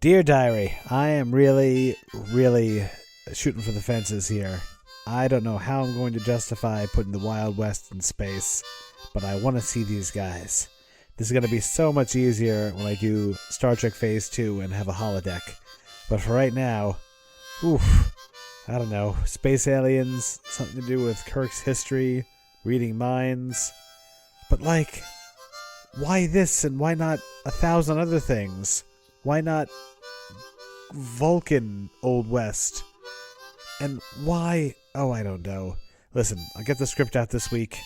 Dear Diary, I am really shooting for the fences here. I don't know how I'm going to justify putting the Wild West in space, but I want to see these guys. This is going to be so much easier when I do Star Trek Phase 2 and have a holodeck. But for right now, I don't know, space aliens, something to do with Kirk's history, reading minds. But why this and why not 1,000 other things? Why not Vulcan Old West? And why? Oh, I don't know. Listen, I'll get the script out this week.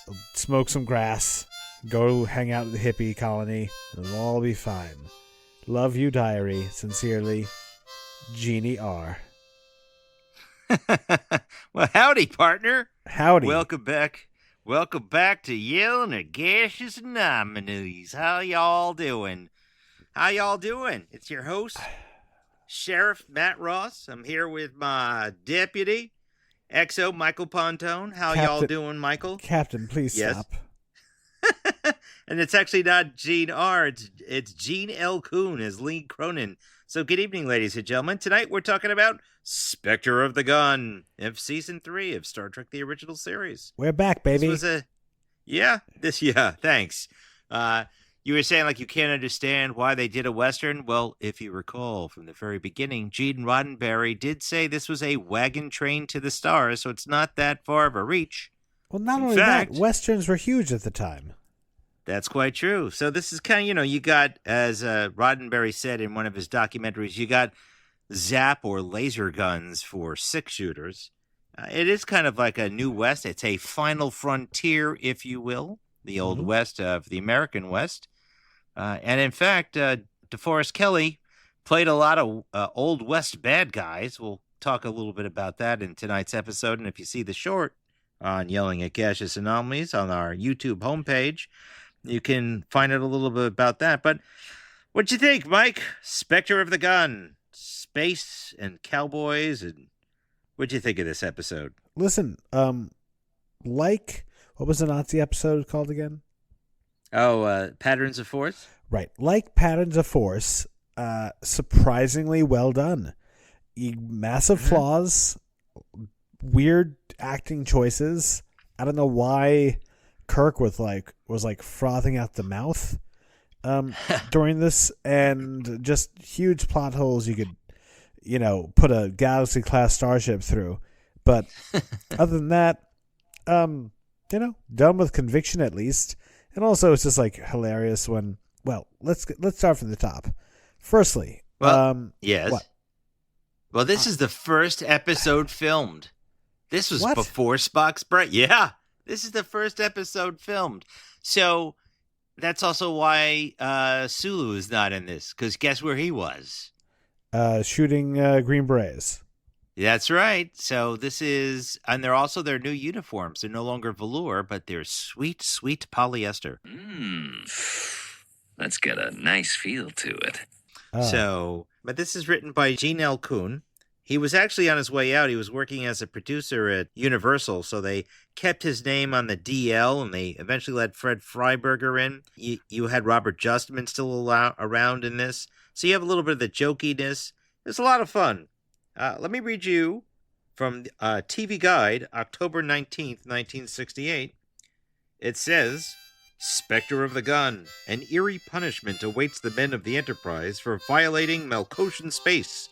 I'll smoke some grass. Go hang out at the hippie colony. And it'll all be fine. Love you, Diary. Sincerely, Jeannie R. Well, howdy, partner. Howdy. Welcome back. Welcome back to Yelling at Gaseous Anomalies. How y'all doing? It's your host, Sheriff Matt Ross. I'm here with my deputy, XO Michael Pontone. How y'all doing, Michael? Captain, please stop. And it's actually not Gene R. It's Gene L. Kuhn as Lee Cronin. So good evening, ladies and gentlemen. Tonight we're talking about Spectre of the Gun of Season 3 of Star Trek The Original Series. We're back, baby. Thanks. You were saying you can't understand why they did a Western. Well, if you recall from the very beginning, Gene Roddenberry did say this was a wagon train to the stars, so it's not that far of a reach. Well, not only that, Westerns were huge at the time. That's quite true. So this is kind of, you got, as Roddenberry said in one of his documentaries, you got zap or laser guns for 6-shooters. It is kind of like a new West. It's a final frontier, if you will, the old West of the American West. And in fact, DeForest Kelley played a lot of old West bad guys. We'll talk a little bit about that in tonight's episode. And if you see the short on Yelling at Gaseous Anomalies on our YouTube homepage, you can find out a little bit about that. But what'd you think, Mike? Spectre of the Gun, space and cowboys, and what'd you think of this episode? Listen, what was the Nazi episode called again? Oh, Patterns of Force? Right. Like Patterns of Force, surprisingly well done. Massive flaws, weird acting choices. I don't know why Kirk was frothing out the mouth during this, and just huge plot holes you could, put a Galaxy class starship through. But other than that, done with conviction at least. And also it's just hilarious when, let's start from the top. Firstly, yes. What? Well, this is the first episode filmed. This was What? before Spock's break. Yeah. This is the first episode filmed. So that's also why Sulu is not in this, because guess where he was? Shooting Green Berets. That's right. So this is, and they're also their new uniforms. They're no longer velour, but they're sweet, sweet polyester. That's got a nice feel to it. Oh. But this is written by Gene L. Kuhn. He was actually on his way out. He was working as a producer at Universal, so they kept his name on the DL, and they eventually let Fred Freiberger in. You had Robert Justman still around in this, so you have a little bit of the jokiness. It's a lot of fun. Let me read you from TV Guide, October 19th, 1968. It says, Spectre of the Gun, an eerie punishment awaits the men of the Enterprise for violating Melkotian space.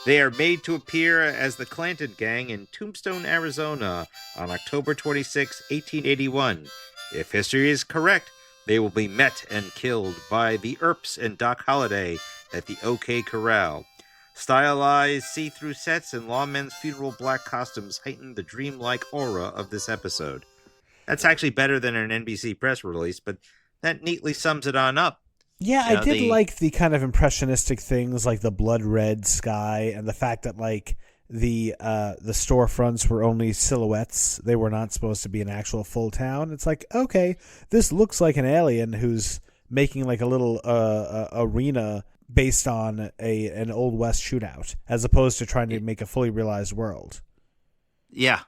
They are made to appear as the Clanton Gang in Tombstone, Arizona on October 26, 1881. If history is correct, they will be met and killed by the Earps and Doc Holliday at the OK Corral. Stylized see-through sets and lawmen's funeral black costumes heighten the dreamlike aura of this episode. That's actually better than an NBC press release, but that neatly sums it on up. Yeah, I did like the kind of impressionistic things like the blood red sky and the fact that the storefronts were only silhouettes. They were not supposed to be an actual full town. It's okay, this looks like an alien who's making a little arena based on an Old West shootout, as opposed to trying to make a fully realized world. Yeah,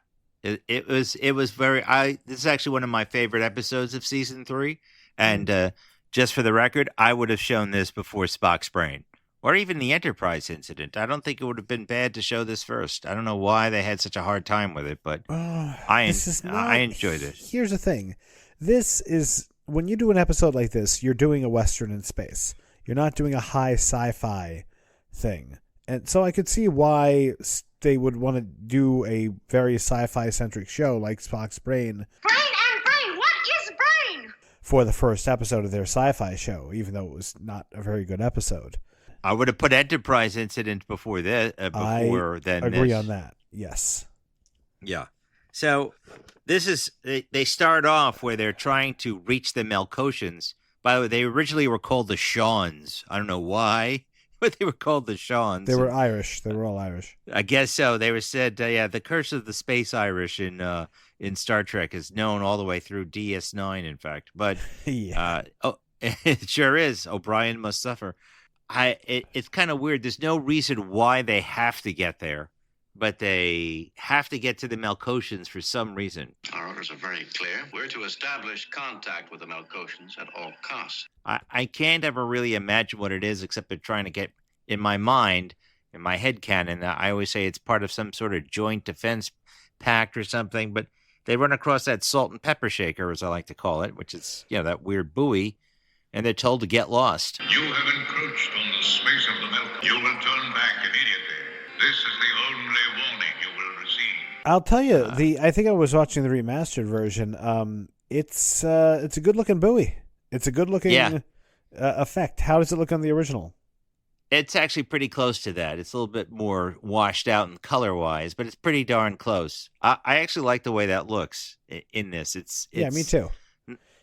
it was very. This is actually one of my favorite episodes of season 3, and just for the record, I would have shown this before Spock's brain. or even the Enterprise incident. I don't think it would have been bad to show this first. I don't know why they had such a hard time with it, but I enjoyed it. Here's the thing. This is, when you do an episode like this, you're doing a Western in space. You're not doing a high sci-fi thing. And so I could see why they would want to do a very sci-fi centric show like Spock's Brain. Brain and brain, what is brain? For the first episode of their sci-fi show, even though it was not a very good episode. I would have put Enterprise incident before this. I agree on that. Yes. Yeah. So this is, they start off where they're trying to reach the Melkotians. By the way, they originally were called the Shawns. I don't know why, but they were called the Shawns. They were Irish. They were all Irish. I guess so. They were said, the curse of the space Irish in Star Trek is known all the way through DS9, in fact. But it sure is. O'Brien must suffer. It's kind of weird. There's no reason why they have to get there, but they have to get to the Melkotians for some reason. Our orders are very clear. We're to establish contact with the Melkotians at all costs. I can't ever really imagine what it is, except they're trying to get, in my mind, in my head canon, I always say it's part of some sort of joint defense pact or something, but they run across that salt and pepper shaker, as I like to call it, which is, that weird buoy, and they're told to get lost. You have encroached on the space of the Melkotians. You will turn back immediately. This is the only warning you will receive. I'll tell you, I think I was watching the remastered version. It's a good looking buoy. It's a good looking effect. How does it look on the original? It's actually pretty close to that. It's a little bit more washed out and color wise, but it's pretty darn close. I actually like the way that looks in this. It's me too.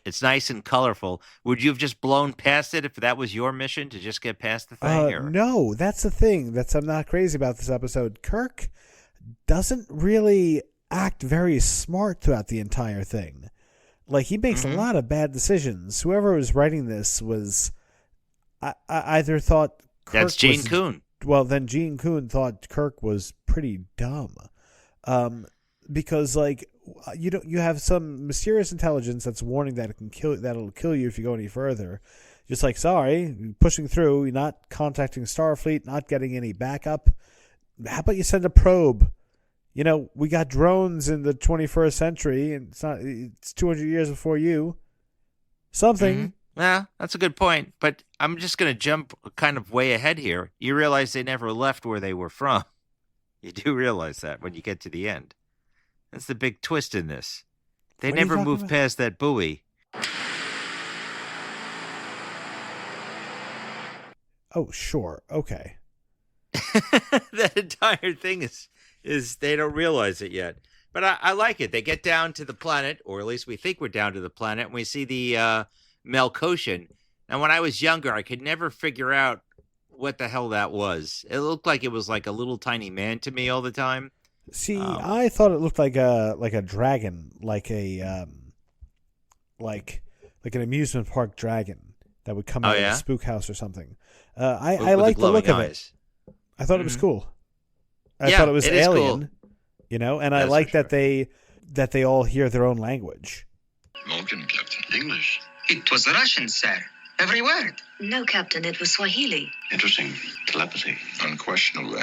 It's nice and colorful. Would you have just blown past it if that was your mission, to just get past the thing? No, that's the thing. I'm not crazy about this episode. Kirk doesn't really act very smart throughout the entire thing. Like, he makes a lot of bad decisions. Whoever was writing this was, I either thought Kirk That's Gene Kuhn. Well, then Gene Kuhn thought Kirk was pretty dumb. Because, like, you have some mysterious intelligence that's warning that that'll kill you if you go any further. Just like, sorry, pushing through, you're not contacting Starfleet, not getting any backup. How about you send a probe? We got drones in the 21st century, and it's 200 years before you. Something. Mm-hmm. Yeah, that's a good point. But I'm just going to jump kind of way ahead here. You realize they never left where they were from. You do realize that when you get to the end. That's the big twist in this. They never moved past that buoy. Oh, sure. Okay. That entire thing is they don't realize it yet. But I like it. They get down to the planet, or at least we think we're down to the planet, and we see the Melkotian. And when I was younger, I could never figure out what the hell that was. It looked like it was like a little tiny man to me all the time. See, I thought it looked like a dragon, like an amusement park dragon that would come out of a spook house or something. I like the look of it. I thought it was cool. I thought it was alien, cool. And I like that they all hear their own language. Morgan, Captain. English. It was Russian, sir. Every word. No, Captain, it was Swahili. Interesting. Telepathy. Unquestionably.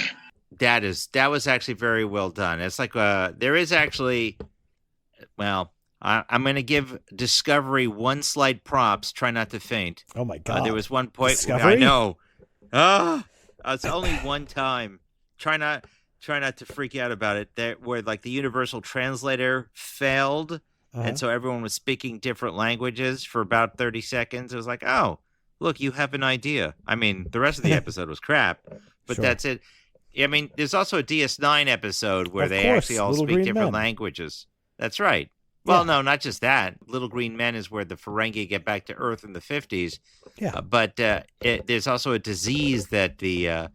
That was actually very well done. It's like there is actually, well, I'm going to give Discovery one slight props. Try not to faint. Oh my God! There was one point Discovery? I know. It's only one time. Try not to freak out about it. Where like the universal translator failed, and so everyone was speaking different languages for about 30 seconds. It was like, oh, look, you have an idea. I mean, the rest of the episode was crap, but Sure. That's it. I mean, there's also a DS9 episode where they actually all speak different languages. That's right. Well, no, not just that. Little Green Men is where the Ferengi get back to Earth in the 50s. Yeah. But there's also a disease that the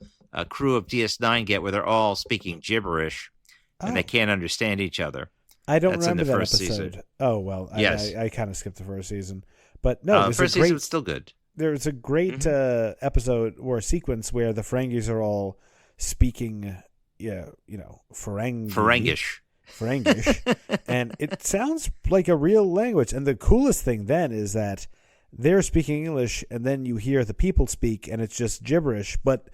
crew of DS9 get where they're all speaking gibberish and they can't understand each other. I don't That's remember in the that first episode. season. Oh, well, Yes. I kind of skipped the first season. But no, the first season was still good. There's a great episode or sequence where the Ferengis are all speaking, Ferengish. Ferengish, and it sounds like a real language. And the coolest thing then is that they're speaking English, and then you hear the people speak, and it's just gibberish. But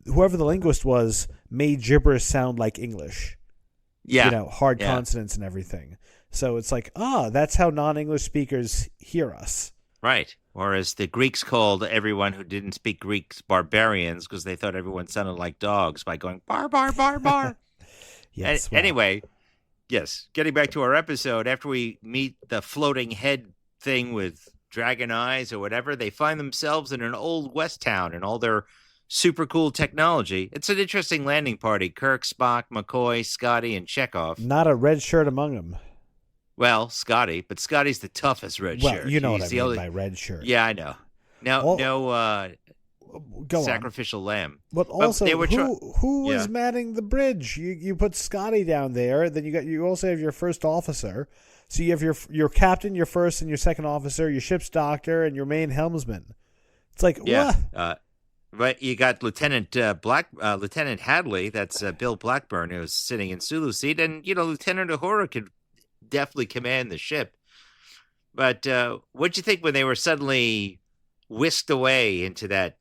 whoever the linguist was made gibberish sound like English. Yeah. Hard consonants and everything. So it's like, that's how non-English speakers hear us. Right. Or as the Greeks called everyone who didn't speak Greek barbarians because they thought everyone sounded like dogs by going bar, bar, bar, bar. Yes. Anyway, yes, getting back to our episode, after we meet the floating head thing with dragon eyes or whatever, they find themselves in an old West town and all their super cool technology. It's an interesting landing party. Kirk, Spock, McCoy, Scotty, and Chekhov. Not a red shirt among them. Well, Scotty, but Scotty's the toughest red shirt. Well, you know He's what I mean by red shirt. Yeah, I know. No sacrificial lamb. But also, they were who was manning the bridge? You put Scotty down there, then you also have your first officer. So you have your captain, your first and your second officer, your ship's doctor, and your main helmsman. It's like, what? But you got Lieutenant Hadley, that's Bill Blackburn, who's sitting in Sulu's seat, and Lieutenant Uhura could definitely command the ship. But what'd you think when they were suddenly whisked away into that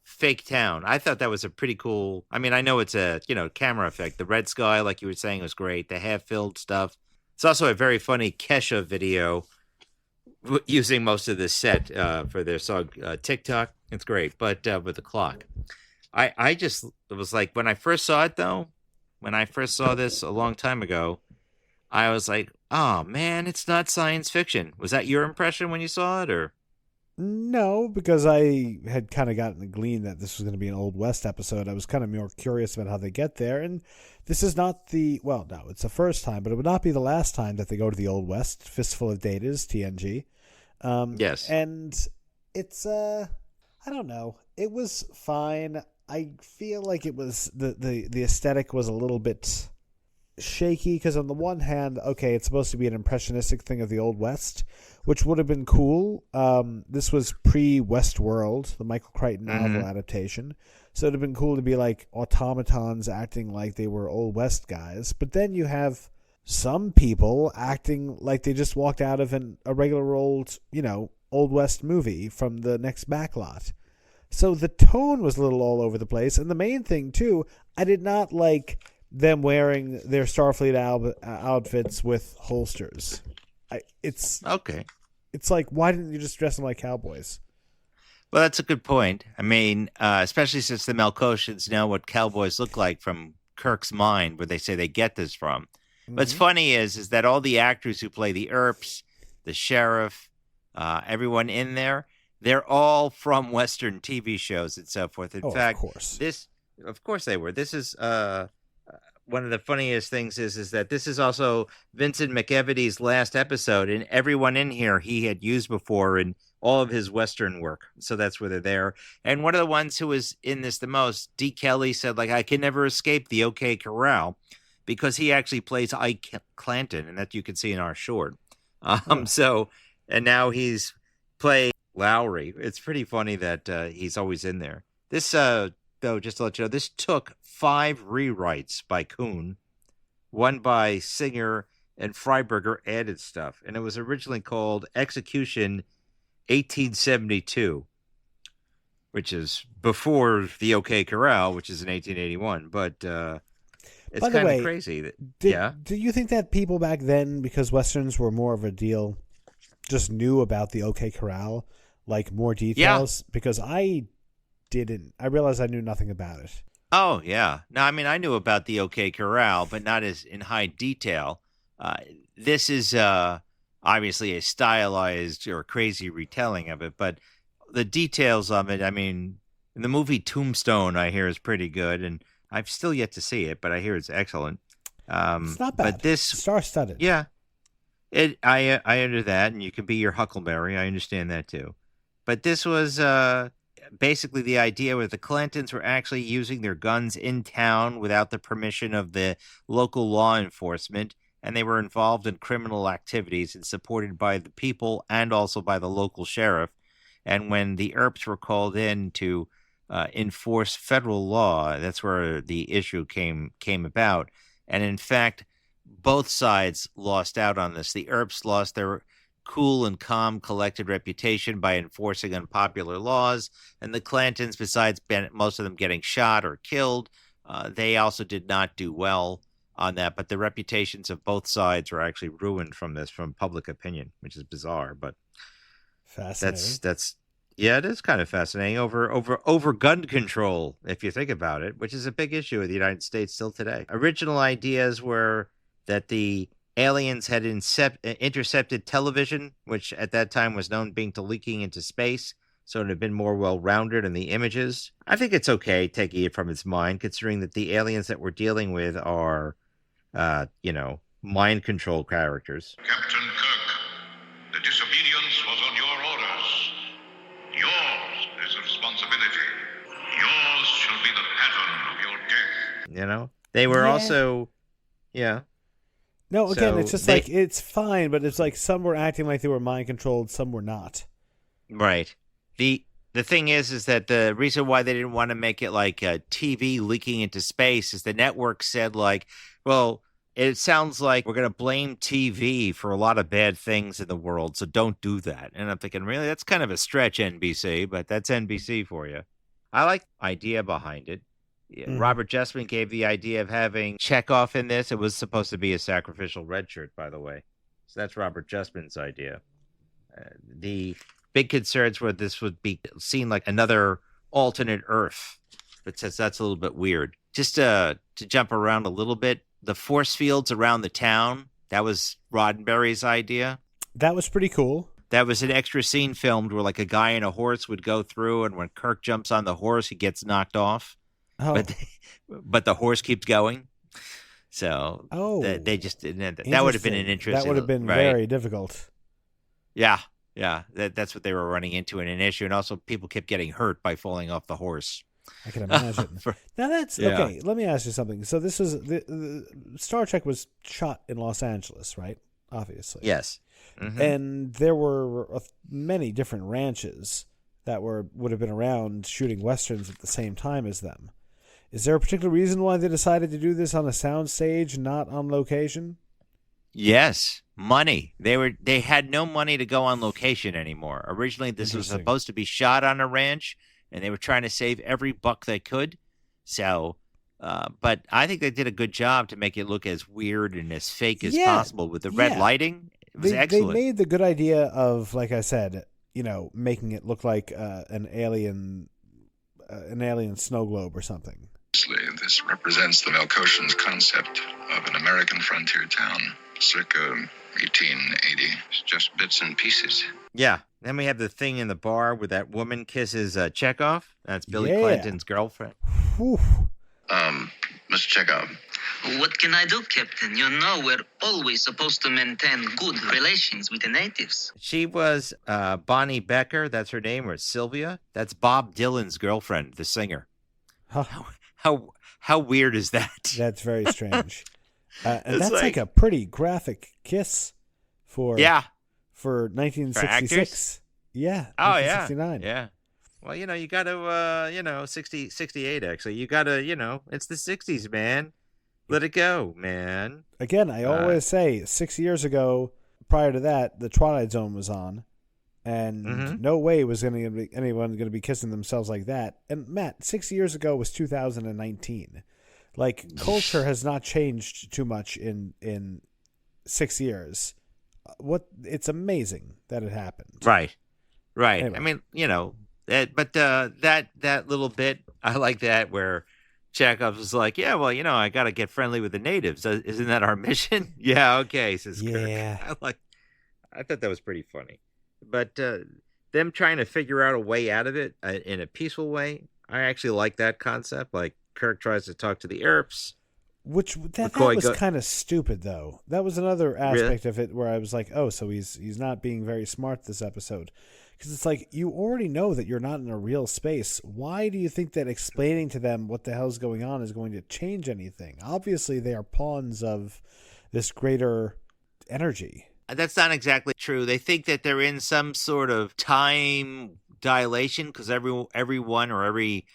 fake town? I thought that was a pretty cool. I mean, I know it's a camera effect. The red sky, like you were saying, was great. The half-filled stuff. It's also a very funny Kesha video using most of this set for their song TikTok. It's great, but with the clock, it was like when I first saw it though. When I first saw this a long time ago, I was like, "Oh man, it's not science fiction." Was that your impression when you saw it, or? No, because I had kind of gotten the glean that this was going to be an Old West episode. I was kind of more curious about how they get there, and this is not no, it's the first time, but it would not be the last time that they go to the Old West. Fistful of Datas, TNG. Yes, and it's I don't know. It was fine. I feel like it was the aesthetic was a little bit shaky because on the one hand, okay, it's supposed to be an impressionistic thing of the Old West, which would have been cool. This was pre-Westworld, the Michael Crichton novel adaptation, so it'd have been cool to be like automatons acting like they were Old West guys. But then you have some people acting like they just walked out of a regular old, Old West movie from the next backlot. So the tone was a little all over the place. And the main thing, too, I did not like them wearing their Starfleet outfits with holsters. It's okay. It's like, why didn't you just dress them like cowboys? Well, that's a good point. I mean, especially since the Melkotians know what cowboys look like from Kirk's mind, where they say they get this from. Mm-hmm. What's funny is that all the actors who play the Earps, the sheriff, everyone in there, they're all from Western TV shows and so forth. In fact, of course they were. This is one of the funniest things is that this is also Vincent McEvity's last episode, and everyone in here he had used before in all of his Western work. So that's where they're there. And one of the ones who was in this the most, D. Kelly, said, I can never escape the OK Corral, because he actually plays Ike Clanton, and that you can see in our short. So, and now he's playing Lowry. It's pretty funny that he's always in there. This, though, just to let you know, this took 5 rewrites by Kuhn, one by Singer, and Freiberger added stuff. And it was originally called Execution 1872, which is before the OK Corral, which is in 1881. But it's kind of crazy. Do you think that people back then, because Westerns were more of a deal, just knew about the OK Corral, like more details? Yeah. Because I didn't. I realized I knew nothing about it. Oh, yeah. No, I mean, I knew about the OK Corral, but not as in high detail. This is obviously a stylized or crazy retelling of it, but the details of it, I mean, in the movie Tombstone, I hear is pretty good, and I've still yet to see it, but I hear it's excellent. It's not bad. But this, star-studded. Yeah. I under that, and you can be your Huckleberry. I understand that, too. But this was basically the idea where the Clantons were actually using their guns in town without the permission of the local law enforcement, and they were involved in criminal activities and supported by the people and also by the local sheriff. And when the Earps were called in to enforce federal law, that's where the issue came about. And in fact, both sides lost out on this. The Earps lost their cool and calm, collected reputation by enforcing unpopular laws. And the Clantons, besides most of them getting shot or killed, they also did not do well on that. But the reputations of both sides were actually ruined from this, from public opinion, which is bizarre. But Fascinating. that's yeah, it is kind of fascinating over gun control, if you think about it, which is a big issue in the United States still today. Original ideas were that the aliens had intercepted television, which at that time was known being to leaking into space, so it had been more well-rounded in the images. I think it's okay taking it from its mind, considering that the aliens that we're dealing with are, mind control characters. Captain Kirk, the disobedience was on your orders. Yours is the responsibility. Yours shall be the pattern of your death. They were Yeah. also, yeah. No, again, So it's just they- like, it's fine, but it's like some were acting like they were mind controlled, some were not. Right. The thing is that the reason why they didn't want to make it like a TV leaking into space is the network said, like, well, it sounds like we're going to blame TV for a lot of bad things in the world, so don't do that. And I'm thinking, really, that's kind of a stretch, NBC, but that's NBC for you. I like the idea behind it. Yeah, Mhm. Robert Justman gave the idea of having Chekhov in this. It was supposed to be a sacrificial red shirt, by the way. So that's Robert Justman's idea. The big concerns were this would be seen like another alternate Earth, but since that's a little bit weird. Just to jump around a little bit, the force fields around the town, that was Roddenberry's idea. That was pretty cool. That was an extra scene filmed where like a guy in a horse would go through, and when Kirk jumps on the horse, he gets knocked off. Oh, But the horse keeps going. So oh, they just didn't. That would have been an interesting. interesting. That would have been right? very difficult. Yeah. That's what they were running into in an issue, and also people kept getting hurt by falling off the horse. I can imagine. Now that's Yeah. okay. Let me ask you something. So this was the Star Trek was shot in Los Angeles, right? Obviously. Yes. Mhm. And there were many different ranches that would have been around shooting westerns at the same time as them. Is there a particular reason why they decided to do this on a sound stage, not on location? Yes, money. They had no money to go on location anymore. Originally, this was Interesting. supposed to be shot on a ranch, and they were trying to save every buck they could. So, but I think they did a good job to make it look as weird and as fake as Yeah, possible with the red yeah. lighting. It was They excellent. made the good idea of, like I said, making it look like an alien snow globe or something. This represents the Melkotians' concept of an American frontier town, circa 1880. It's just bits and pieces. Yeah. Then we have the thing in the bar where that woman kisses Chekhov. That's Billy Yeah. Clinton's girlfriend. Whew. Mr. Chekhov, What can I do, Captain? You know we're always supposed to maintain good relations with the natives. She was Bonnie Becker. That's her name, or Sylvia. That's Bob Dylan's girlfriend, the singer. Huh. How weird is that? That's very strange. And It's that's like like- a pretty graphic kiss for Yeah. for 1966. Yeah. Oh, yeah. 1969. Yeah. Well, you got to, 68, actually. You got to, it's the 60s, man. Let it go, man. Again, I always say 6 years ago, prior to that, the Twilight Zone was on, and Mhm. no way was anyone going to be kissing themselves like that. And Matt, 6 years ago was 2019. Like, culture has not changed too much in 6 years. It's amazing that it happened. Right. Anyway. I mean, that little bit, I like that where Chekhov was like, yeah, well, I got to get friendly with the natives. Isn't that our mission? Yeah, okay, says Yeah. Kirk. I thought that was pretty funny. But them trying to figure out a way out of it in a peaceful way, I actually like that concept. Like Kirk tries to talk to the Earps. That McCoy was kind of stupid, though. That was another Really? aspect of it where I was like, oh, so he's not being very smart this episode. Because it's like, you already know that you're not in a real space. Why do you think that explaining to them what the hell's going on is going to change anything? Obviously, they are pawns of this greater energy. That's not exactly true. They think that they're in some sort of time dilation because everyone or every,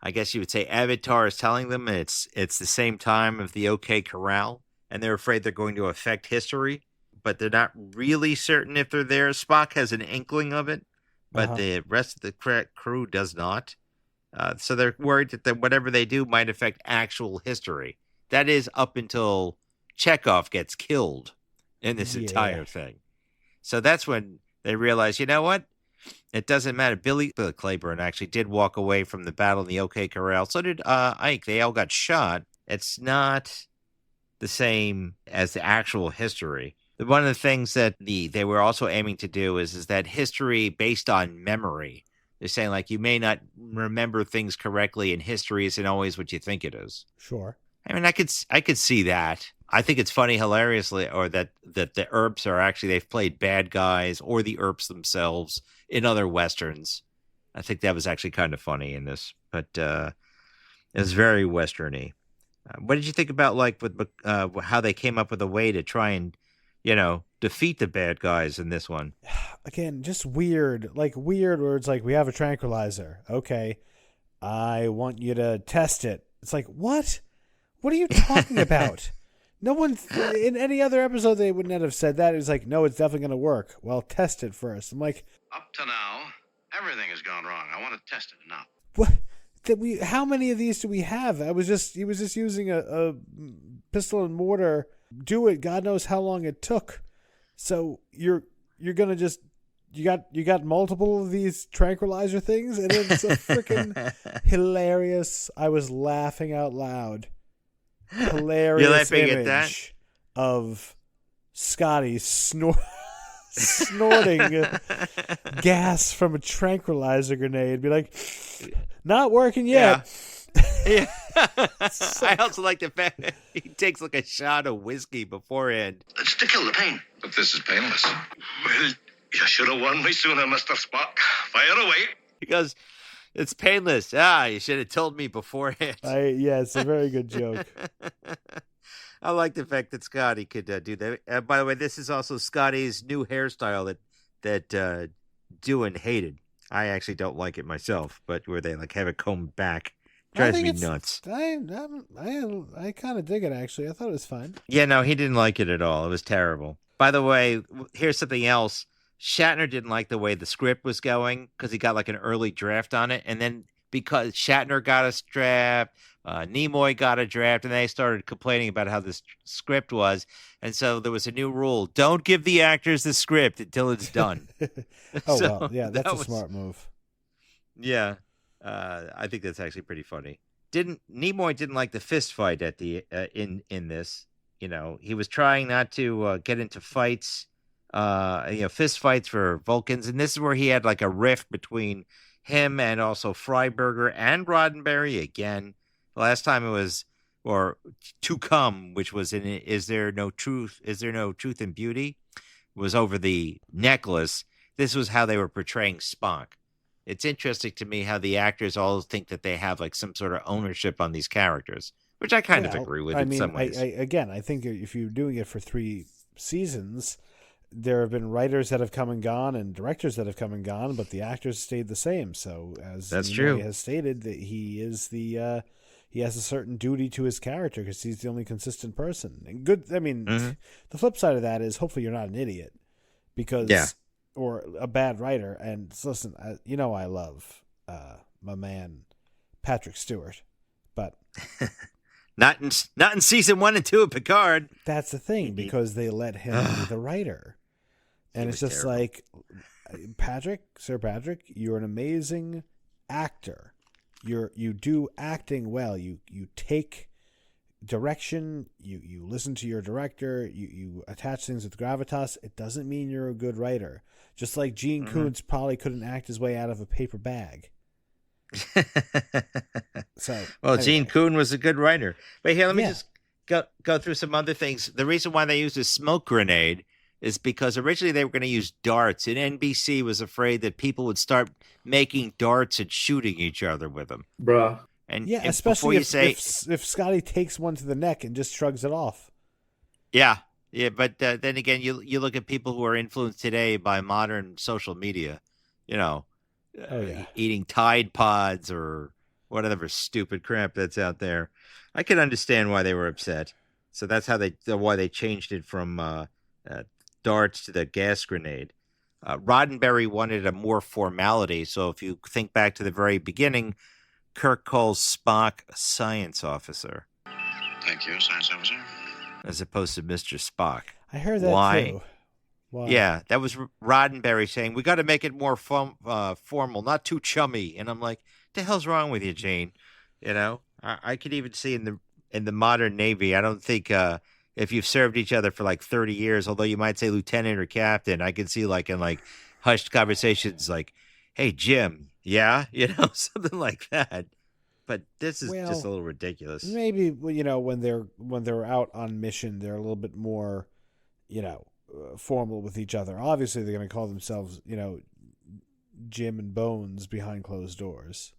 I guess you would say, avatar is telling them it's the same time of the OK Corral, and they're afraid they're going to affect history. but they're not really certain if they're there. Spock has an inkling of it, but the rest of the crew does not. So they're worried that whatever they do might affect actual history. That is up until Chekhov gets killed in this entire thing. So that's when they realize, you know what? It doesn't matter. Billy Claiborne actually did walk away from the battle in the OK Corral. So did Ike. They all got shot. It's not the same as the actual history. One of the things that they were also aiming to do is that history based on memory. They're saying, like, you may not remember things correctly, and history isn't always what you think it is. Sure. I mean, I could see that. I think it's funny, hilariously, or that the Earps are actually, they've played bad guys or the Earps themselves in other Westerns. I think that was actually kind of funny in this, but it was very Western-y. What did you think about, like, with how they came up with a way to try and, defeat the bad guys in this one? Again, just weird. Like, weird where it's like, we have a tranquilizer. Okay. I want you to test it. It's like, what? What are you talking about? No one, in any other episode, they would not have said that. It was like, no, it's definitely going to work. Well, test it first. I'm like, Up to now, everything has gone wrong. I want to test it now. what? How many of these do we have? He was just using a pistol and mortar. Do it. God knows how long it took. So you're gonna just you got multiple of these tranquilizer things, and it's a freaking hilarious. I was laughing out loud. Hilarious image of Scotty snorting gas from a tranquilizer grenade. Be like, not working yet. Yeah. I also like the fact that he takes like a shot of whiskey beforehand. It's to kill the pain. But this is painless. Well, you should have warned me sooner, Mr. Spock. Fire away. He goes, it's painless. You should have told me beforehand. It's a very good joke. I like the fact that Scotty could do that. By the way, this is also Scotty's new hairstyle that Doohan hated. I actually don't like it myself, but where they like have it combed back. Drives me nuts. I kind of dig it, actually. I thought it was fine. Yeah, no, he didn't like it at all. It was terrible. By the way, here's something else. Shatner didn't like the way the script was going because he got like an early draft on it. And then because Shatner got a draft, Nimoy got a draft, and they started complaining about how this script was. And so there was a new rule. Don't give the actors the script until it's done. That's a smart move. Yeah. I think that's actually pretty funny. Nimoy didn't like the fist fight at the in this. He was trying not to get into fights, fist fights for Vulcans, and this is where he had like a rift between him and also Freiberger and Roddenberry again. Last time it was, or To Come, which was in Is There No Truth in Beauty, was over the necklace. This was how they were portraying Spock. It's interesting to me how the actors all think that they have like some sort of ownership on these characters, which I kind of agree with in some ways. I think if you're doing it for 3 seasons, there have been writers that have come and gone and directors that have come and gone, but the actors stayed the same. So as that's true, he has stated that he is he has a certain duty to his character because he's the only consistent person. And good. I mean, the flip side of that is hopefully you're not an idiot because. Or a bad writer, and listen, I love my man Patrick Stewart, but not in season 1 and 2 of Picard. That's the thing because they let him be the writer, and it's just terrible. Like Sir Patrick, you're an amazing actor. You do acting well. You take direction, you listen to your director, you attach things with gravitas. It doesn't mean you're a good writer. Just like Gene Koontz probably couldn't act his way out of a paper bag. Gene Koontz was a good writer. But here, let me just go through some other things. The reason why they used a smoke grenade is because originally they were going to use darts, and NBC was afraid that people would start making darts and shooting each other with them. Bruh. And especially if Scotty takes one to the neck and just shrugs it off. Yeah, but then again, you look at people who are influenced today by modern social media, eating Tide Pods or whatever stupid crap that's out there. I can understand why they were upset. So that's why they changed it from darts to the gas grenade. Roddenberry wanted a more formality, so if you think back to the very beginning, Kirk calls Spock a science officer. Thank you, science officer. As opposed to Mr. Spock. I heard that Why? too. Why? Yeah, that was Roddenberry saying, we got to make it more formal, not too chummy. And I'm like, the hell's wrong with you, Gene? You know, I could even see in the modern Navy, I don't think if you've served each other for like 30 years, although you might say lieutenant or captain, I can see like in like hushed conversations like, hey, Jim, yeah, you know, something like that. But this is just a little ridiculous. Maybe, you know, when they're out on mission, they're a little bit more, you know, formal with each other. Obviously, they're going to call themselves, you know, Jim and Bones behind closed doors.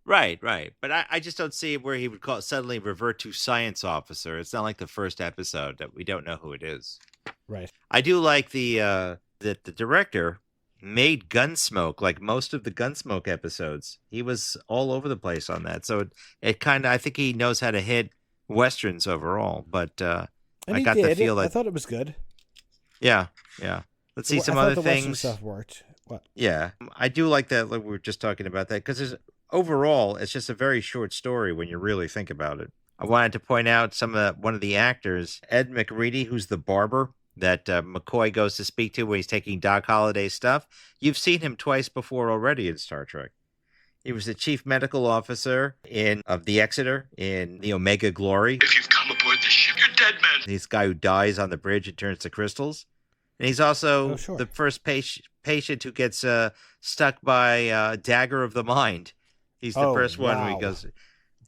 Right. But I just don't see where he would suddenly revert to science officer. It's not like the first episode that we don't know who it is. Right. I do like that the director made Gunsmoke, like most of the Gunsmoke episodes. He was all over the place on that. So it kind of, I think he knows how to hit Westerns overall. But I got the feel that... I thought it was good. Yeah. Let's see some other things. Western stuff worked. What? Yeah. I do like that, like we were just talking about that, because overall, it's just a very short story when you really think about it. I wanted to point out one of the actors, Ed McReady, who's the barber that McCoy goes to speak to when he's taking Doc Holliday's stuff. You've seen him twice before already in Star Trek. He was the chief medical officer of the Exeter in the Omega Glory. If you've come aboard the ship, you're dead, man. He's the guy who dies on the bridge and turns to crystals. And he's also the first patient who gets stuck by Dagger of the Mind. He's the first one where he goes,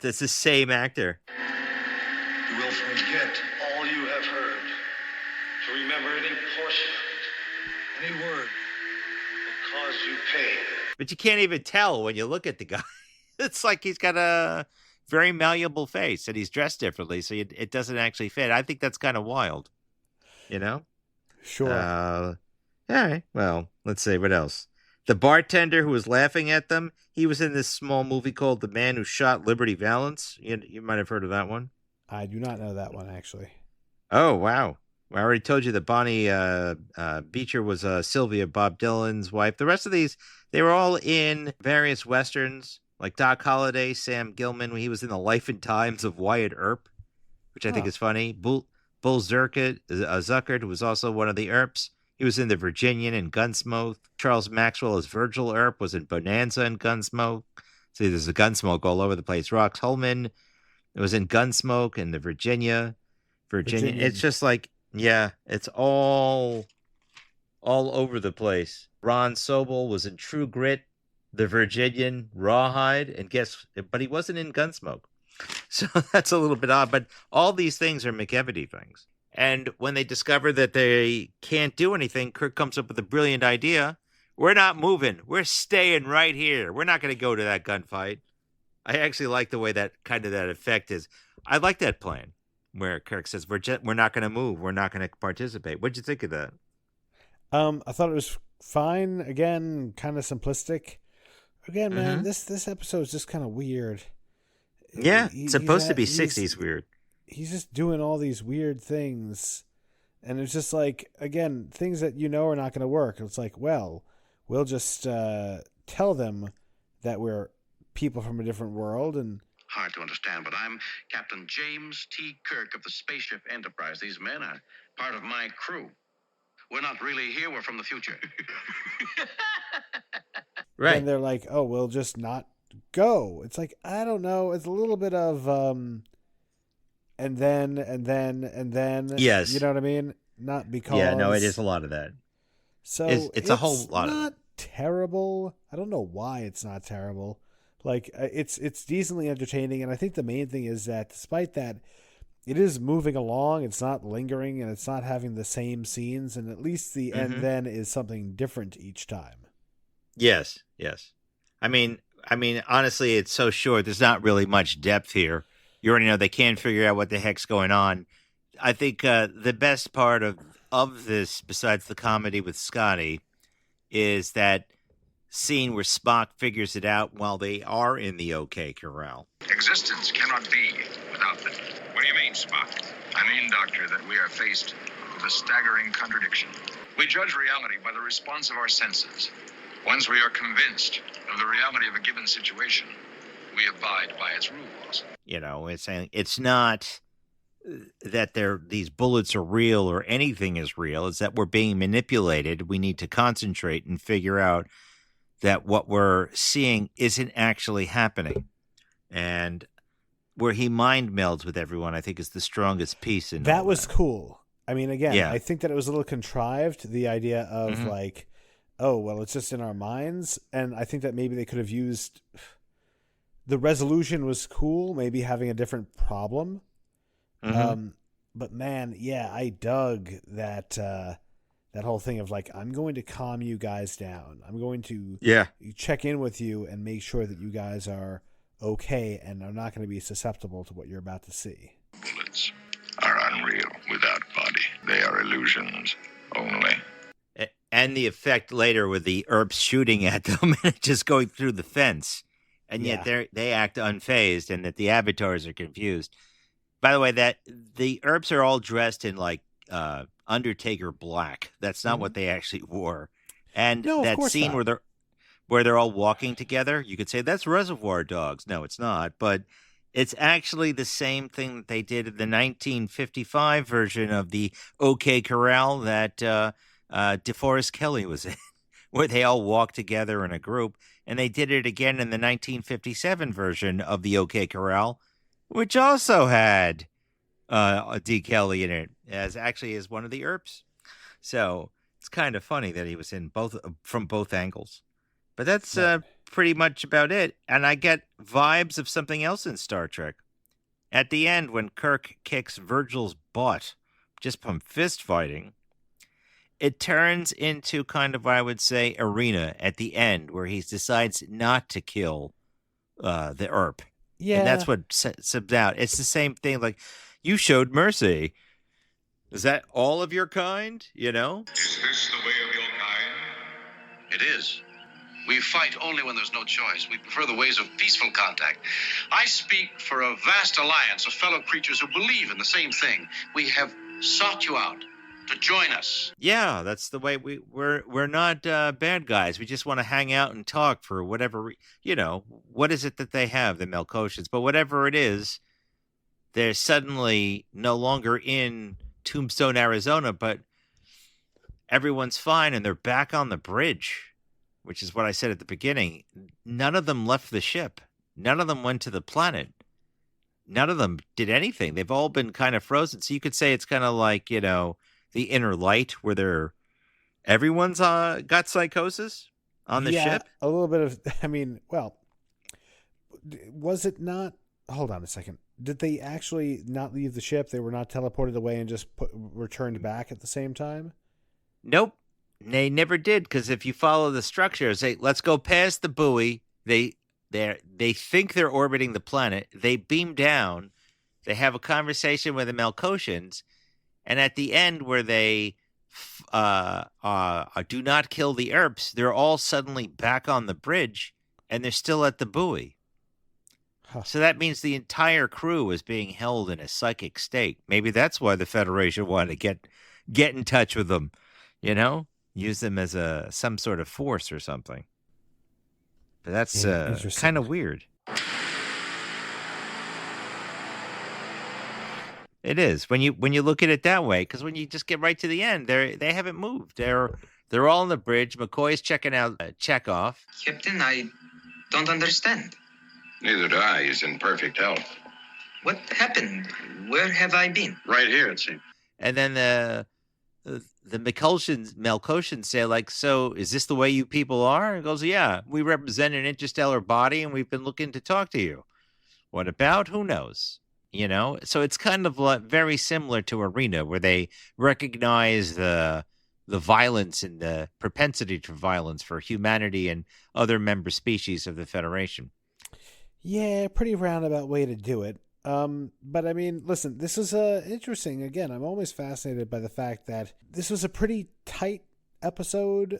that's the same actor. You will forget all you have heard. To remember any portion of it, any word will cause you pain. But you can't even tell when you look at the guy. It's like he's got a very malleable face and he's dressed differently, so it doesn't actually fit. I think that's kind of wild, you know? Sure. All right. Well, let's see. What else? The bartender who was laughing at them, he was in this small movie called The Man Who Shot Liberty Valance. You might have heard of that one. I do not know that one, actually. Oh, wow. I already told you that Bonnie Beecher was Sylvia, Bob Dylan's wife. The rest of these, they were all in various Westerns, like Doc Holliday, Sam Gilman. He was in The Life and Times of Wyatt Earp, which I think is funny. Bull Zuckert, who was also one of the Earps. He was in The Virginian and Gunsmoke. Charles Maxwell as Virgil Earp was in Bonanza and Gunsmoke. See, there's a Gunsmoke all over the place. Rox Holman was in Gunsmoke and The Virginia. It's just like, yeah, it's all over the place. Ron Sobel was in True Grit, The Virginian, Rawhide, but he wasn't in Gunsmoke. So that's a little bit odd, but all these things are McEvedy things. And when they discover that they can't do anything, Kirk comes up with a brilliant idea. We're not moving. We're staying right here. We're not going to go to that gunfight. I actually like the way that effect is. I like that plan where Kirk says, we're not going to move. We're not going to participate. What'd you think of that? I thought it was fine. Again, kind of simplistic. Again, man, this episode is just kind of weird. Yeah, it's supposed to be 60s weird. He's just doing all these weird things. And it's just like, again, things that you know are not going to work. It's like, well, we'll just tell them that we're people from a different world. And hard to understand, but I'm Captain James T. Kirk of the Spaceship Enterprise. These men are part of my crew. We're not really here. We're from the future. Right. And they're like, oh, we'll just not go. It's like, I don't know. It's a little bit of, and then. Yes. You know what I mean? Not because. Yeah, no, it is a lot of that. So it's a whole lot of it. It's not terrible. I don't know why it's not terrible. Like, it's decently entertaining, and I think the main thing is that despite that, it is moving along. It's not lingering, and it's not having the same scenes, and at least the and then is something different each time. Yes. I mean, honestly, it's so short. There's not really much depth here. You already know they can't figure out what the heck's going on. I think the best part of this, besides the comedy with Scotty, is that scene where Spock figures it out while they are in the OK Corral. Existence cannot be without them. What do you mean, Spock? I mean, Doctor, that we are faced with the staggering contradiction. We judge reality by the response of our senses. Once we are convinced of the reality of a given situation, we abide by its rules. You know, it's saying it's not that these bullets are real or anything is real. It's that we're being manipulated. We need to concentrate and figure out that what we're seeing isn't actually happening. And where he mind melds with everyone, I think, is the strongest piece in that. Was cool. I mean, again, yeah. I think that it was a little contrived, the idea of like, oh, well, it's just in our minds. And I think that maybe they could have used... The resolution was cool, maybe having a different problem. But man, yeah, I dug that that whole thing of like, I'm going to calm you guys down. I'm going to check in with you and make sure that you guys are okay and are not going to be susceptible to what you're about to see. Bullets are unreal without body. They are illusions only. And the effect later with the Earps shooting at them and just going through the fence. And yet they act unfazed, and that the avatars are confused. By the way, that the Earps are all dressed in like Undertaker black. That's not what they actually wore. And that scene where they're all walking together, you could say that's Reservoir Dogs. No, it's not. But it's actually the same thing that they did in the 1955 version of the OK Corral that DeForest Kelley was in, where they all walk together in a group. And they did it again in the 1957 version of the OK Corral, which also had D. Kelly in it, as one of the Earps. So it's kind of funny that he was in from both angles. But that's pretty much about it. And I get vibes of something else in Star Trek. At the end, when Kirk kicks Virgil's butt just from fist fighting, it turns into kind of, I would say, Arena at the end, where he decides not to kill the Earp. Yeah. And that's what subs out. It's the same thing. Like, you showed mercy. Is that all of your kind? You know? Is this the way of your kind? It is. We fight only when there's no choice. We prefer the ways of peaceful contact. I speak for a vast alliance of fellow creatures who believe in the same thing. We have sought you out to join us. Yeah, that's the way we're not bad guys. We just want to hang out and talk for whatever, what is it that they have, the Melkotians? But whatever it is, they're suddenly no longer in Tombstone, Arizona, but everyone's fine and they're back on the bridge, which is what I said at the beginning. None of them left the ship. None of them went to the planet. None of them did anything. They've all been kind of frozen. So you could say it's kind of like, the Inner Light, where everyone's got psychosis on the ship. A little bit of, was it not? Hold on a second. Did they actually not leave the ship? They were not teleported away and just returned back at the same time? Nope. They never did, because if you follow the structure, say, let's go past the buoy. They think they're orbiting the planet. They beam down. They have a conversation with the Melkotians. And at the end, where they do not kill the Earps, they're all suddenly back on the bridge, and they're still at the buoy. Huh. So that means the entire crew is being held in a psychic state. Maybe that's why the Federation wanted to get in touch with them, use them as some sort of force or something. But that's kind of weird. It is when you look at it that way, because when you just get right to the end, they haven't moved. They're all on the bridge. McCoy's checking out Chekhov. Captain, I don't understand. Neither do I. He's in perfect health. What happened? Where have I been? Right here, it seems. And then the Melkotians say, like, so is this the way you people are? And he goes, yeah, we represent an interstellar body, and we've been looking to talk to you. What about? Who knows? So it's kind of very similar to Arena, where they recognize the violence and the propensity to violence for humanity and other member species of the Federation. Yeah, pretty roundabout way to do it. But I mean, listen, this is interesting. Again, I'm always fascinated by the fact that this was a pretty tight episode.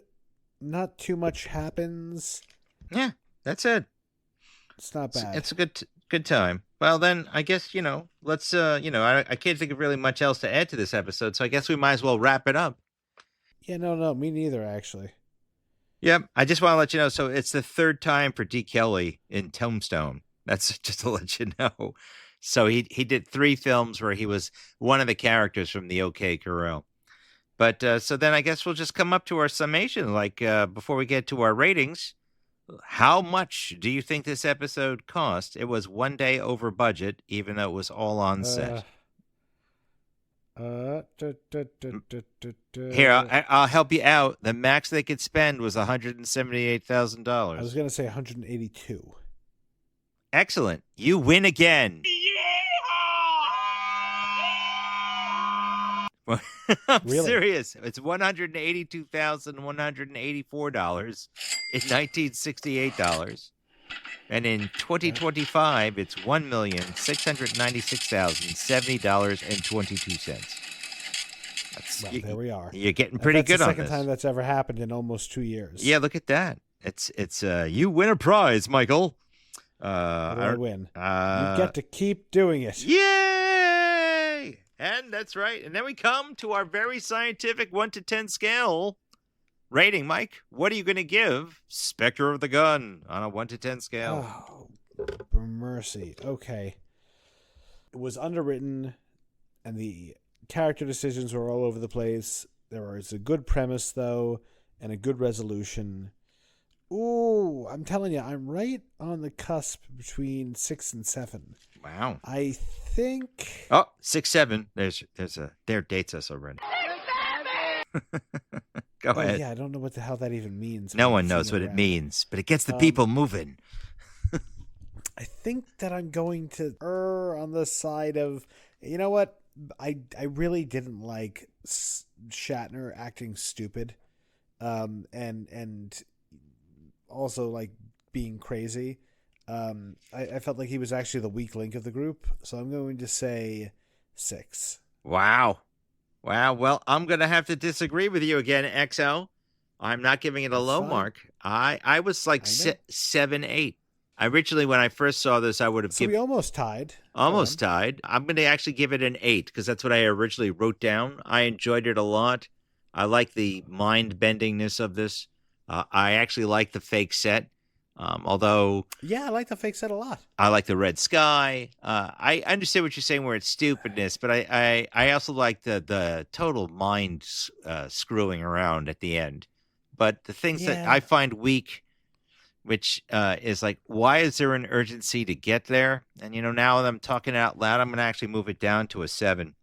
Not too much happens. Yeah, that's it. It's not bad. It's a good time. Well, then I guess, let's, I can't think of really much else to add to this episode, so I guess we might as well wrap it up. Yeah, no, me neither, actually. Yep. I just want to let you know. So it's the third time for D. Kelly in Tombstone. That's just to let you know. So he did 3 films where he was one of the characters from the OK Corral. But so then I guess we'll just come up to our summation. Like before we get to our ratings, how much do you think this episode cost? It was 1 day over budget, even though it was all on set. Here, I'll help you out. The max they could spend was $178,000. I was going to say 182. Excellent. You win again. I'm Really? serious. It's $182,184 in $1968. And in 2025, it's $1,696,070.22. Well, there we are. You're getting pretty good on this. That's the second time that's ever happened in almost 2 years. Yeah, look at that. It's you win a prize, Michael. What do I win? You get to keep doing it. Yay! And that's right. And then we come to our very scientific 1 to 10 scale rating. Mike, what are you going to give Spectre of the Gun on a 1 to 10 scale? Oh, mercy. Okay. It was underwritten, and the character decisions were all over the place. There was a good premise, though, and a good resolution. Ooh, I'm telling you, I'm right on the cusp between 6 and 7. Wow. I think... Oh, 6, 7. There dates us already. Go ahead. Yeah, I don't know what the hell that even means. No one knows what it means, but it gets the people moving. I think that I'm going to err on the side of, you know what? I really didn't like Shatner acting stupid, and also like being crazy. I felt like he was actually the weak link of the group, so I'm going to say 6. Wow. Well, I'm going to have to disagree with you again, XO. I'm not giving it a low mark. I was like 7, 8. Originally, when I first saw this, I would have given... we almost tied. Almost tied. I'm going to actually give it an 8 because that's what I originally wrote down. I enjoyed it a lot. I like the mind-bendingness of this. I actually like the fake set. Although... Yeah, I like the fake set a lot. I like the red sky. I understand what you're saying where it's stupidness, but I also like the total mind screwing around at the end. But the things that I find weak... which is like, why is there an urgency to get there? And, now that I'm talking out loud, I'm going to actually move it down to a 7.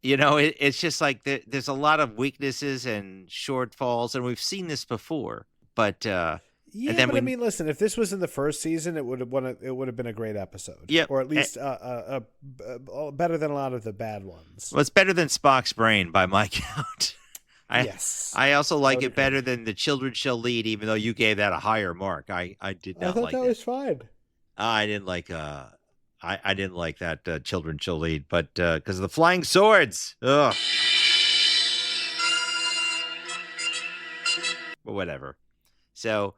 It's just like there's a lot of weaknesses and shortfalls, and we've seen this before. But I mean, listen, if this was in the first season, it would have been a great episode. Yeah, or at least better than a lot of the bad ones. Well, it's better than Spock's brain by my count. Yes. I also like it better than The Children Shall Lead, even though you gave that a higher mark. I did not like that. I thought that was fine. I didn't like I didn't like that Children Shall Lead, but because of the flying swords. Ugh. But whatever. So,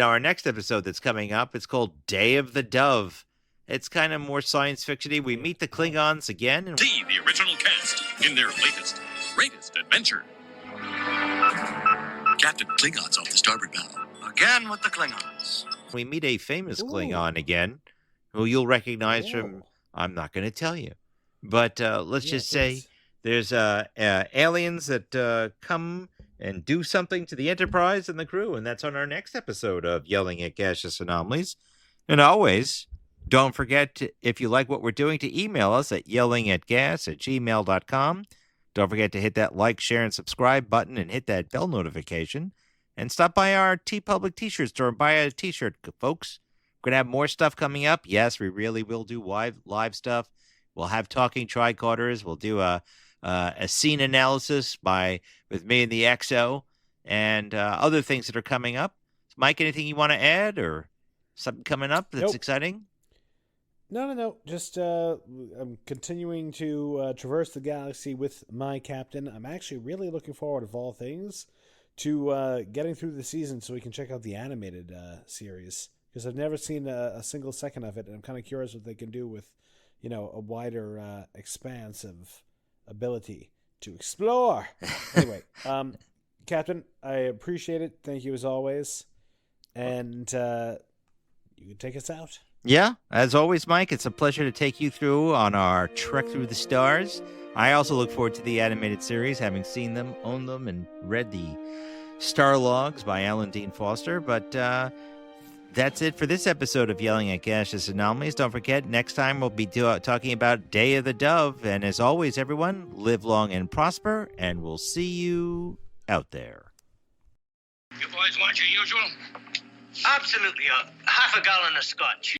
our next episode that's coming up, it's called Day of the Dove. It's kind of more science fiction-y. We meet the Klingons again. And... See the original cast in their latest, greatest adventure. Captain Klingons off the starboard bow. Again with the Klingons. We meet a famous Klingon again, who you'll recognize from, I'm not going to tell you. But let's just say there's aliens that come and do something to the Enterprise and the crew, and that's on our next episode of Yelling at Gaseous Anomalies. And always, don't forget, if you like what we're doing, to email us at yellingatgas@gmail.com. Don't forget to hit that like, share, and subscribe button and hit that bell notification. And stop by our TeePublic t-shirt store and buy a t-shirt, folks. We're going to have more stuff coming up. Yes, we really will do live stuff. We'll have talking tricorders. We'll do a scene analysis with me and the XO and other things that are coming up. Mike, anything you want to add or something coming up that's exciting? No. Just I'm continuing to traverse the galaxy with my captain. I'm actually really looking forward, of all things, to getting through the season so we can check out the animated series, because I've never seen a single second of it, and I'm kind of curious what they can do with, a wider expanse of ability to explore. Anyway, Captain, I appreciate it. Thank you as always. And you can take us out. Yeah, as always, Mike, it's a pleasure to take you through on our trek through the stars. I also look forward to the animated series, having seen them, owned them, and read the Star Logs by Alan Dean Foster. But that's it for this episode of Yelling at Gaseous Anomalies. Don't forget, next time we'll be talking about Day of the Dove. And as always, everyone, live long and prosper, and we'll see you out there. You boys want your usual? Absolutely. Half a gallon of scotch.